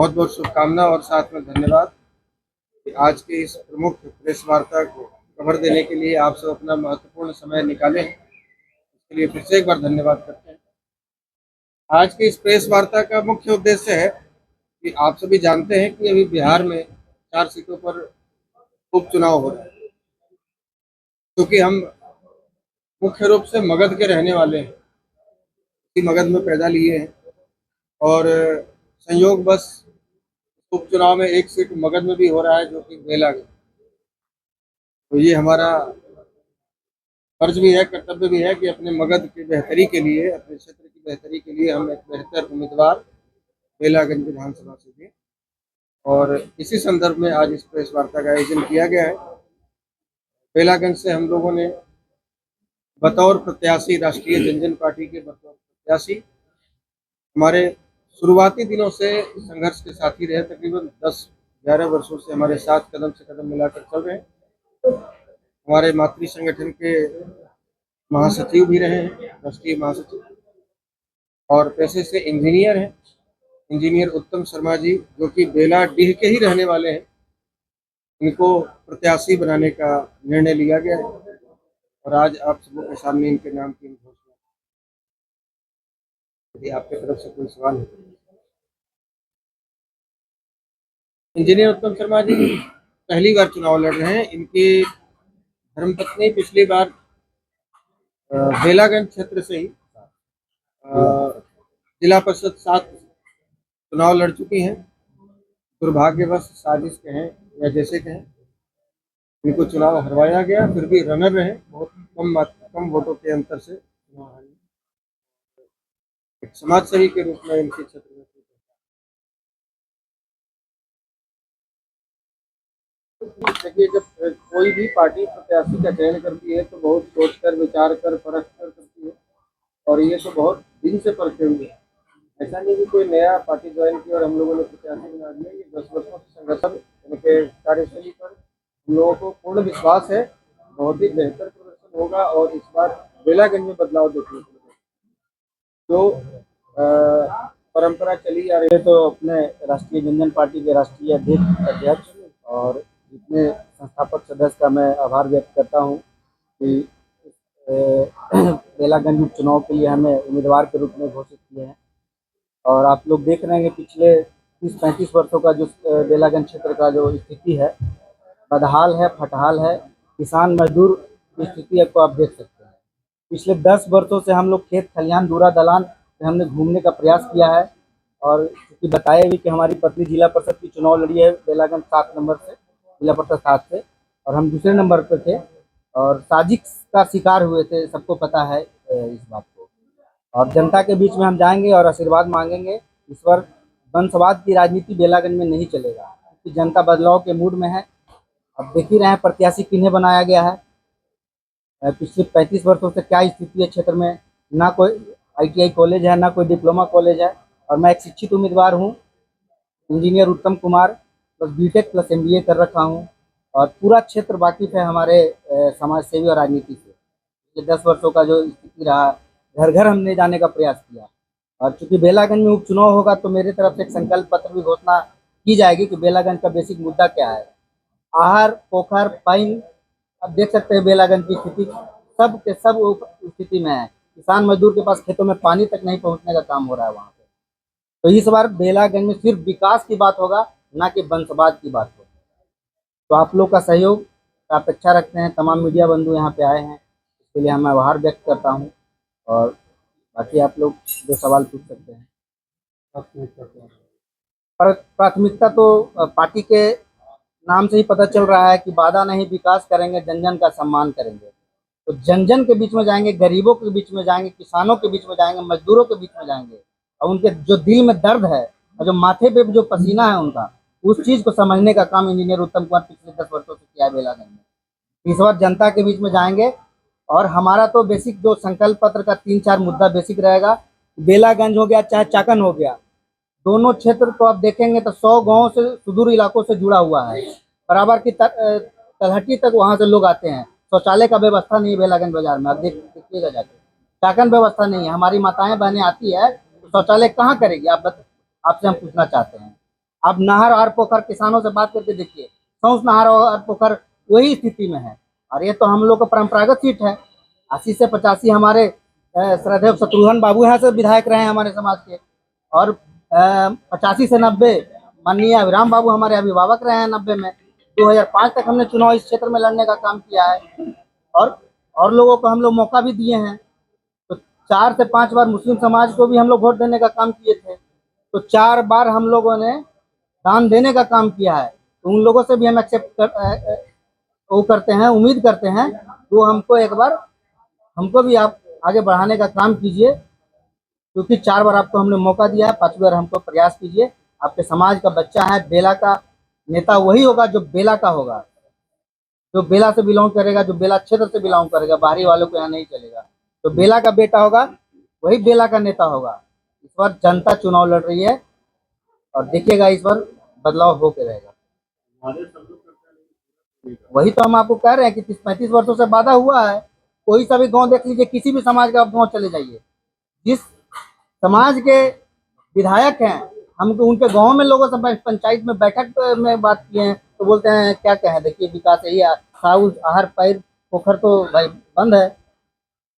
बहुत बहुत शुभकामना और साथ में धन्यवाद कि आज के इस प्रमुख प्रेस वार्ता को कवर देने के लिए आप सब अपना महत्वपूर्ण समय निकाले हैं। इसके लिए फिर से एक बार धन्यवाद करते हैं। आज की इस प्रेस वार्ता का मुख्य उद्देश्य है कि आप सभी जानते हैं कि अभी बिहार में 4 सीटों पर उपचुनाव हो रहा है। क्योंकि हम मुख्य रूप से मगध के रहने वाले हैं, इसी मगध में पैदा लिए हैं और संयोग बस उपचुनाव में एक सीट मगध में भी हो रहा है जो कि बेलागढ़। तो ये हमारा फर्ज भी है, कर्तव्य भी है कि अपने मगध की बेहतरी के लिए, अपने क्षेत्र की बेहतरी के लिए हम एक बेहतर उम्मीदवार बेलागंज विधानसभा से दें। और इसी संदर्भ में आज इस प्रेस वार्ता का आयोजन किया गया है। बेलागंज से हम लोगों ने बतौर प्रत्याशी, राष्ट्रीय जनजन पार्टी के बतौर प्रत्याशी, हमारे शुरुआती दिनों से संघर्ष के साथी रहे, तकरीबन 10-11 वर्षों से हमारे साथ कदम से कदम मिलाकर चल रहे हैं। हमारे मातृ संगठन के महासचिव भी रहे हैं, राष्ट्रीय महासचिव, और पेशे से इंजीनियर हैं। इंजीनियर उत्तम शर्मा जी, जो कि बेलाडीह के ही रहने वाले हैं, इनको प्रत्याशी बनाने का निर्णय लिया गया है और आज आप सबों के सामने इनके नाम की घोषणा। यदि आपकी तरफ से कोई सवाल है। इंजीनियर उत्तम शर्मा जी पहली बार चुनाव लड़ रहे हैं। इनकी धर्मपत्नी पिछली बार बेलागंज क्षेत्र से ही जिला परिषद 7 चुनाव लड़ चुकी हैं। दुर्भाग्यवश साजिश कहें या जैसे कहें, इनको चुनाव हरवाया गया, फिर भी रनर रहे, बहुत कम वोटों के अंतर से चुनाव हारे। एक समाज सेवी के रूप में इनके क्षेत्र में देखिए, जब कोई भी पार्टी प्रत्याशी का चयन करती है तो बहुत सोचकर, विचार कर, परख कर करती है, और ये तो बहुत दिन से परखे हुए है। ऐसा नहीं कि कोई नया पार्टी ज्वाइन की और हम लोगों ने प्रत्याशी बना दिया। ये 10 वर्षों से संगठन, इनके कार्यशैली पर हम लोगों को पूर्ण विश्वास है, बहुत ही बेहतर प्रदर्शन होगा और इस बार बेलागंज में बदलाव देखने को मिलेगा। तो परंपरा चली आ रही है, तो अपने राष्ट्रीय जनजन पार्टी के राष्ट्रीय अध्यक्ष और जितने संस्थापक सदस्य का मैं आभार व्यक्त करता हूँ कि बेलागंज उपचुनाव के लिए हमें उम्मीदवार के रूप में घोषित किए हैं। और आप लोग देख रहे हैं कि पिछले 30-35 वर्षों का जो बेलागंज क्षेत्र का जो स्थिति है, बदहाल है, फटहाल है। किसान मजदूर की स्थिति को आप देख सकते हैं। पिछले 10 वर्षों से हम लोग खेत खलिहान दूरा दलान में हमने घूमने का प्रयास किया है, और क्योंकि बताया भी कि हमारी पत्नी जिला परिषद की चुनाव लड़ी है बेलागंज 7 नंबर से, जिला परिषद 7 से, और हम दूसरे नंबर पर थे और साजिश का शिकार हुए थे, सबको पता है इस बात को। और जनता के बीच में हम जाएंगे और आशीर्वाद मांगेंगे। इस बार वंशवाद की राजनीति बेलागंज में नहीं चलेगा, क्योंकि जनता बदलाव के मूड में है। अब देख ही रहे हैं प्रत्याशी किन्हें बनाया गया है। पिछले 35 वर्षों से क्या स्थिति है क्षेत्र में, ना कोई ITI कॉलेज है, ना कोई डिप्लोमा कॉलेज है, और मैं एक शिक्षित उम्मीदवार हूँ, इंजीनियर उत्तम Kumar, plus BTech plus MBA कर रखा हूँ, और पूरा क्षेत्र वाकिफ है हमारे समाज सेवी और राजनीति से। ये 10 वर्षों का जो स्थिति रहा, घर घर हमने जाने का प्रयास किया। और चूंकि बेलागंज में उपचुनाव होगा तो मेरी तरफ से एक संकल्प पत्र भी घोषणा की जाएगी कि बेलागंज का बेसिक मुद्दा क्या है। आहार, पोखर, पानी, अब देख सकते हैं बेलागंज की स्थिति सब के सब स्थिति में है। किसान मजदूर के पास खेतों में पानी तक नहीं पहुंचने का काम हो रहा है वहाँ पे। तो इस बार बेलागंज में सिर्फ विकास की बात होगा, ना कि वंशवाद की बात होगी। तो आप लोग का सहयोग का अपेक्षा रखते हैं। तमाम मीडिया बंधु यहाँ पे आए हैं, इसके लिए मैं आभार व्यक्त करता हूँ। और बाकी आप लोग जो सवाल पूछ सकते हैं। प्राथमिकता तो पार्टी के नाम से ही पता चल रहा है कि वादा नहीं, विकास करेंगे, जन जन का सम्मान करेंगे। तो जन जन के बीच में जाएंगे, गरीबों के बीच में जाएंगे, किसानों के बीच में जाएंगे, मजदूरों के बीच में जाएंगे, और उनके जो दिल में दर्द है और जो माथे पे जो पसीना है उनका, उस चीज को समझने का काम इंजीनियर उत्तम कुमार पिछले 10 वर्षों से किया है बेलागंज में। इस बार जनता के बीच में जाएंगे, और हमारा तो बेसिक जो संकल्प पत्र का 3-4 मुद्दा बेसिक रहेगा। बेलागंज हो गया चाहे चाकन हो गया, दोनों क्षेत्र को आप देखेंगे तो 100 गाँव से सुदूर इलाकों से जुड़ा हुआ है। बराबर की तलहटी तक वहाँ से लोग आते हैं। शौचालय का व्यवस्था नहीं है बेलागंज बाजार में, आप देखिएगा जाके। चाकन व्यवस्था नहीं है, हमारी माताएं बहनें आती है तो शौचालय कहाँ करेगी, आपसे हम पूछना चाहते हैं। आप नहर और पोखर किसानों से बात करके देखिए, सौंस नहर और पोखर वही स्थिति में है। और ये तो हम लोग का परंपरागत सीट है। 80 से 85 हमारे श्रद्धेय शत्रुघ्न बाबू यहाँ से विधायक रहे हैं हमारे समाज के। और 85 से 90 माननीय अभिराम बाबू हमारे अभिभावक रहे हैं। 90 में 2005 तक हमने चुनाव इस क्षेत्र में लड़ने का काम किया है। और लोगों को हम लोग मौका भी दिए हैं। तो 4 से 5 बार मुस्लिम समाज को भी हम लोग वोट देने का काम किए थे। तो 4 बार हम लोगों ने दान देने का काम किया है। तो उन लोगों से भी हम वो करते हैं, उम्मीद करते हैं तो हमको एक बार हमको भी आप आगे बढ़ाने का काम कीजिए, क्योंकि 4 बार आपको हमने मौका दिया है, 5वीं बार हमको प्रयास कीजिए। आपके समाज का बच्चा है, बेला का नेता वही होगा जो बेला का होगा, जो बेला से बिलोंग करेगा, जो बेला क्षेत्र से बिलोंग करेगा, बाहरी वालों को यहाँ नहीं चलेगा। तो बेला का बेटा होगा, वही बेला का नेता होगा। इस बार जनता चुनाव लड़ रही है और देखिएगा इस बार बदलाव होके रहेगा। वही तो हम आपको कह रहे हैं कि 30-35 वर्षों से वादा हुआ है। कोई सा भी गांव देख लीजिए, किसी भी समाज का आप गांव चले जाइए, जिस समाज के विधायक हैं, हम तो उनके गांव में लोगों से पंचायत में बैठक में बात किए हैं तो बोलते हैं क्या कहें, देखिए विकास यही है, साउल आहर पैर पोखर तो भाई बंद है।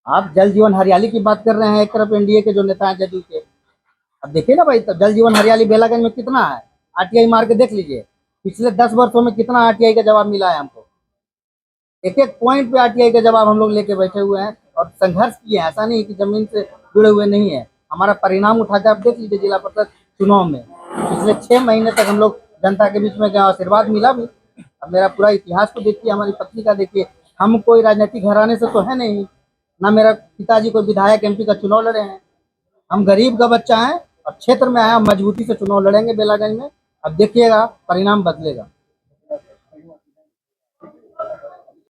आप जल जीवन हरियाली की बात कर रहे हैं, एक तरफ एनडीए के जो नेता हैं जदयू के। अब देखिए ना भाई, तो जल जीवन हरियाली बेलागंज में कितना है, आरटीआई मार के देख लीजिए। पिछले 10 वर्षों में कितना आरटीआई का जवाब मिला है हमको। एक एक पॉइंट पे आरटीआई का जवाब हम लोग लेके बैठे हुए हैं और संघर्ष किए हैं। ऐसा नहीं कि जमीन से जुड़े हुए नहीं है। हमारा परिणाम उठा के आप देख लीजिए, जिला परिषद चुनाव में पिछले 6 महीने तक हम लोग जनता के बीच में गए, आशीर्वाद मिला भी। अब मेरा पूरा इतिहास को देखिए, हमारी पत्नी का देखिए। हम कोई राजनीतिक घराने से तो है नहीं, ना मेरा पिताजी कोई विधायक एमपी का चुनाव लड़े हैं। हम गरीब का बच्चा है और क्षेत्र में आया, मजबूती से चुनाव लड़ेंगे बेलागंज में। अब देखिएगा परिणाम बदलेगा।